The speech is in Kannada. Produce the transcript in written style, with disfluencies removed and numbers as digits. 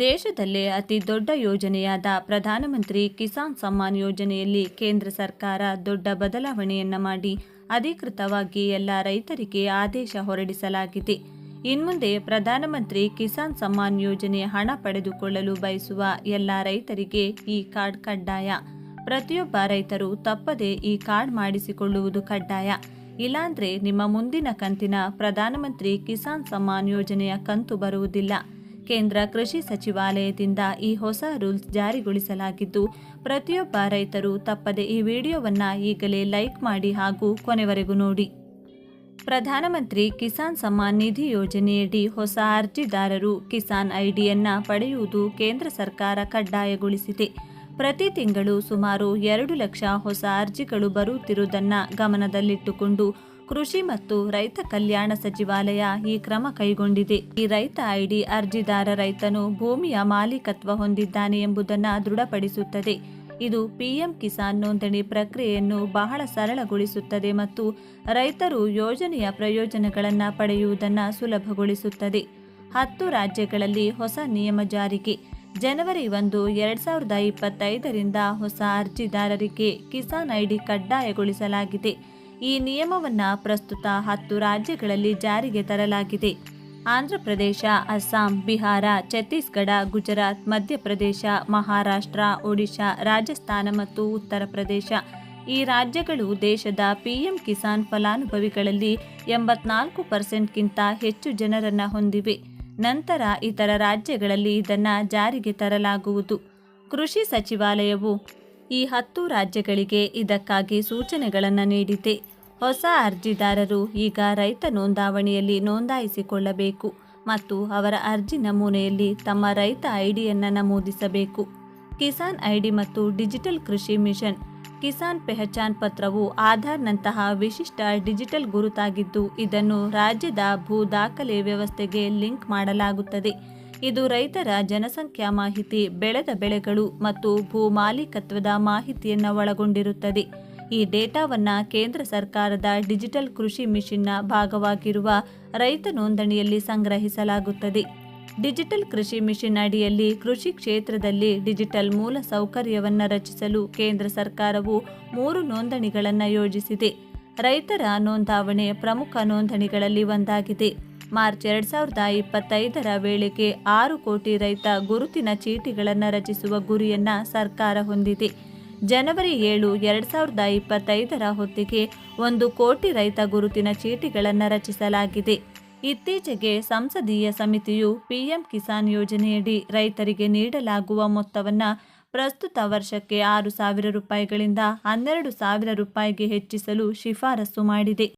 ದೇಶದಲ್ಲೇ ಅತಿ ದೊಡ್ಡ ಯೋಜನೆಯಾದ ಪ್ರಧಾನಮಂತ್ರಿ ಕಿಸಾನ್ ಸಮ್ಮಾನ್ ಯೋಜನೆಯಲ್ಲಿ ಕೇಂದ್ರ ಸರ್ಕಾರ ದೊಡ್ಡ ಬದಲಾವಣೆಯನ್ನ ಮಾಡಿ ಅಧಿಕೃತವಾಗಿ ಎಲ್ಲ ರೈತರಿಗೆ ಆದೇಶ ಹೊರಡಿಸಲಾಗಿದೆ. ಇನ್ಮುಂದೆ ಪ್ರಧಾನಮಂತ್ರಿ ಕಿಸಾನ್ ಸಮ್ಮಾನ್ ಯೋಜನೆ ಹಣ ಪಡೆದುಕೊಳ್ಳಲು ಬಯಸುವ ಎಲ್ಲ ರೈತರಿಗೆ ಈ ಕಾರ್ಡ್ ಕಡ್ಡಾಯ. ಪ್ರತಿಯೊಬ್ಬ ರೈತರು ತಪ್ಪದೆ ಈ ಕಾರ್ಡ್ ಮಾಡಿಸಿಕೊಳ್ಳುವುದು ಕಡ್ಡಾಯ. ಇಲ್ಲಾಂದ್ರೆ ನಿಮ್ಮ ಮುಂದಿನ ಕಂತಿನ ಪ್ರಧಾನಮಂತ್ರಿ ಕಿಸಾನ್ ಸಮ್ಮಾನ್ ಯೋಜನೆಯ ಕಂತು ಬರುವುದಿಲ್ಲ. ಕೇಂದ್ರ ಕೃಷಿ ಸಚಿವಾಲಯದಿಂದ ಈ ಹೊಸ ರೂಲ್ಸ್ ಜಾರಿಗೊಳಿಸಲಾಗಿದ್ದು, ಪ್ರತಿಯೊಬ್ಬ ರೈತರು ತಪ್ಪದೆ ಈ ವಿಡಿಯೋವನ್ನು ಈಗಲೇ ಲೈಕ್ ಮಾಡಿ ಹಾಗೂ ಕೊನೆವರೆಗೂ ನೋಡಿ. ಪ್ರಧಾನಮಂತ್ರಿ ಕಿಸಾನ್ ಸಮ್ಮಾನ್ ನಿಧಿ ಯೋಜನೆಯಡಿ ಹೊಸ ಅರ್ಜಿದಾರರು ಕಿಸಾನ್ ಐಡಿಯನ್ನು ಪಡೆಯುವುದು ಕೇಂದ್ರ ಸರ್ಕಾರ ಕಡ್ಡಾಯಗೊಳಿಸಿದೆ. ಪ್ರತಿ ತಿಂಗಳು ಸುಮಾರು 2 ಲಕ್ಷ ಹೊಸ ಅರ್ಜಿಗಳು ಬರುತ್ತಿರುವುದನ್ನು ಗಮನದಲ್ಲಿಟ್ಟುಕೊಂಡು ಕೃಷಿ ಮತ್ತು ರೈತ ಕಲ್ಯಾಣ ಸಚಿವಾಲಯ ಈ ಕ್ರಮ ಕೈಗೊಂಡಿದೆ. ಈ ರೈತ ಐಡಿ ಅರ್ಜಿದಾರ ರೈತನು ಭೂಮಿಯ ಮಾಲೀಕತ್ವ ಹೊಂದಿದ್ದಾನೆ ಎಂಬುದನ್ನು ದೃಢಪಡಿಸುತ್ತದೆ. ಇದು ಪಿಎಂ ಕಿಸಾನ್ ನೋಂದಣಿ ಪ್ರಕ್ರಿಯೆಯನ್ನು ಬಹಳ ಸರಳಗೊಳಿಸುತ್ತದೆ ಮತ್ತು ರೈತರು ಯೋಜನೆಯ ಪ್ರಯೋಜನಗಳನ್ನು ಪಡೆಯುವುದನ್ನು ಸುಲಭಗೊಳಿಸುತ್ತದೆ. 10 ರಾಜ್ಯಗಳಲ್ಲಿ ಹೊಸ ನಿಯಮ ಜಾರಿಗೆ. ಜನವರಿ 1, 2025ರಿಂದ ಹೊಸ ಅರ್ಜಿದಾರರಿಗೆ ಕಿಸಾನ್ ಐಡಿ ಕಡ್ಡಾಯಗೊಳಿಸಲಾಗಿದೆ. ಈ ನಿಯಮವನ್ನು ಪ್ರಸ್ತುತ 10 ರಾಜ್ಯಗಳಲ್ಲಿ ಜಾರಿಗೆ ತರಲಾಗಿದೆ. ಆಂಧ್ರಪ್ರದೇಶ, ಅಸ್ಸಾಂ, ಬಿಹಾರ, ಛತ್ತೀಸ್ಗಢ, ಗುಜರಾತ್, ಮಧ್ಯಪ್ರದೇಶ, ಮಹಾರಾಷ್ಟ್ರ, ಒಡಿಶಾ, ರಾಜಸ್ಥಾನ ಮತ್ತು ಉತ್ತರ ಪ್ರದೇಶ. ಈ ರಾಜ್ಯಗಳು ದೇಶದ ಪಿಎಂ ಕಿಸಾನ್ ಫಲಾನುಭವಿಗಳಲ್ಲಿ 84%ಗಿಂತ ಹೆಚ್ಚು ಜನರನ್ನು ಹೊಂದಿವೆ. ನಂತರ ಇತರ ರಾಜ್ಯಗಳಲ್ಲಿ ಇದನ್ನು ಜಾರಿಗೆ ತರಲಾಗುವುದು. ಕೃಷಿ ಸಚಿವಾಲಯವು ಈ 10 ರಾಜ್ಯಗಳಿಗೆ ಇದಕ್ಕಾಗಿ ಸೂಚನೆಗಳನ್ನು ನೀಡಿದೆ. ಹೊಸ ಅರ್ಜಿದಾರರು ಈಗ ರೈತ ನೋಂದಾವಣಿಯಲ್ಲಿ ನೋಂದಾಯಿಸಿಕೊಳ್ಳಬೇಕು ಮತ್ತು ಅವರ ಅರ್ಜಿ ನಮೂನೆಯಲ್ಲಿ ತಮ್ಮ ರೈತ ಐಡಿಯನ್ನು ನಮೂದಿಸಬೇಕು. ಕಿಸಾನ್ ಐಡಿ ಮತ್ತು ಡಿಜಿಟಲ್ ಕೃಷಿ ಮಿಷನ್ ಕಿಸಾನ್ ಪೆಹಚಾನ್ ಪತ್ರವು ಆಧಾರ್ನಂತಹ ವಿಶಿಷ್ಟ ಡಿಜಿಟಲ್ ಗುರುತಾಗಿದ್ದು, ಇದನ್ನು ರಾಜ್ಯದ ಭೂ ದಾಖಲೆ ವ್ಯವಸ್ಥೆಗೆ ಲಿಂಕ್ ಮಾಡಲಾಗುತ್ತದೆ. ಇದು ರೈತರ ಜನಸಂಖ್ಯಾ ಮಾಹಿತಿ, ಬೆಳೆದ ಬೆಳೆಗಳು ಮತ್ತು ಭೂ ಮಾಲೀಕತ್ವದ ಮಾಹಿತಿಯನ್ನು ಒಳಗೊಂಡಿರುತ್ತದೆ. ಈ ಡೇಟಾವನ್ನು ಕೇಂದ್ರ ಸರ್ಕಾರದ ಡಿಜಿಟಲ್ ಕೃಷಿ ಮಿಷನ್ನ ಭಾಗವಾಗಿರುವ ರೈತ ನೋಂದಣಿಯಲ್ಲಿ ಸಂಗ್ರಹಿಸಲಾಗುತ್ತದೆ. ಡಿಜಿಟಲ್ ಕೃಷಿ ಮಿಷನ್ ಅಡಿಯಲ್ಲಿ ಕೃಷಿ ಕ್ಷೇತ್ರದಲ್ಲಿ ಡಿಜಿಟಲ್ ಮೂಲ ಸೌಕರ್ಯವನ್ನು ರಚಿಸಲು ಕೇಂದ್ರ ಸರ್ಕಾರವು 3 ನೋಂದಣಿಗಳನ್ನು ಯೋಜಿಸಿದೆ. ರೈತರ ನೋಂದಾವಣೆ ಪ್ರಮುಖ ನೋಂದಣಿಗಳಲ್ಲಿ ಒಂದಾಗಿದೆ. ಮಾರ್ಚ್ 2025ರ ವೇಳೆಗೆ 6 ಕೋಟಿ ರೈತ ಗುರುತಿನ ಚೀಟಿಗಳನ್ನು ರಚಿಸುವ ಗುರಿಯನ್ನು ಸರ್ಕಾರ ಹೊಂದಿದೆ. ಜನವರಿ 7, 2025ರ ಹೊತ್ತಿಗೆ 1 ಕೋಟಿ ರೈತ ಗುರುತಿನ ಚೀಟಿಗಳನ್ನು ರಚಿಸಲಾಗಿದೆ. ಇತ್ತೀಚೆಗೆ ಸಂಸದೀಯ ಸಮಿತಿಯು ಪಿಎಂ ಕಿಸಾನ್ ಯೋಜನೆಯಡಿ ರೈತರಿಗೆ ನೀಡಲಾಗುವ ಮೊತ್ತವನ್ನು ಪ್ರಸ್ತುತ ವರ್ಷಕ್ಕೆ 6,000 ರೂಪಾಯಿಗಳಿಂದ 12,000 ರೂಪಾಯಿಗೆ ಹೆಚ್ಚಿಸಲು ಶಿಫಾರಸು ಮಾಡಿದೆ.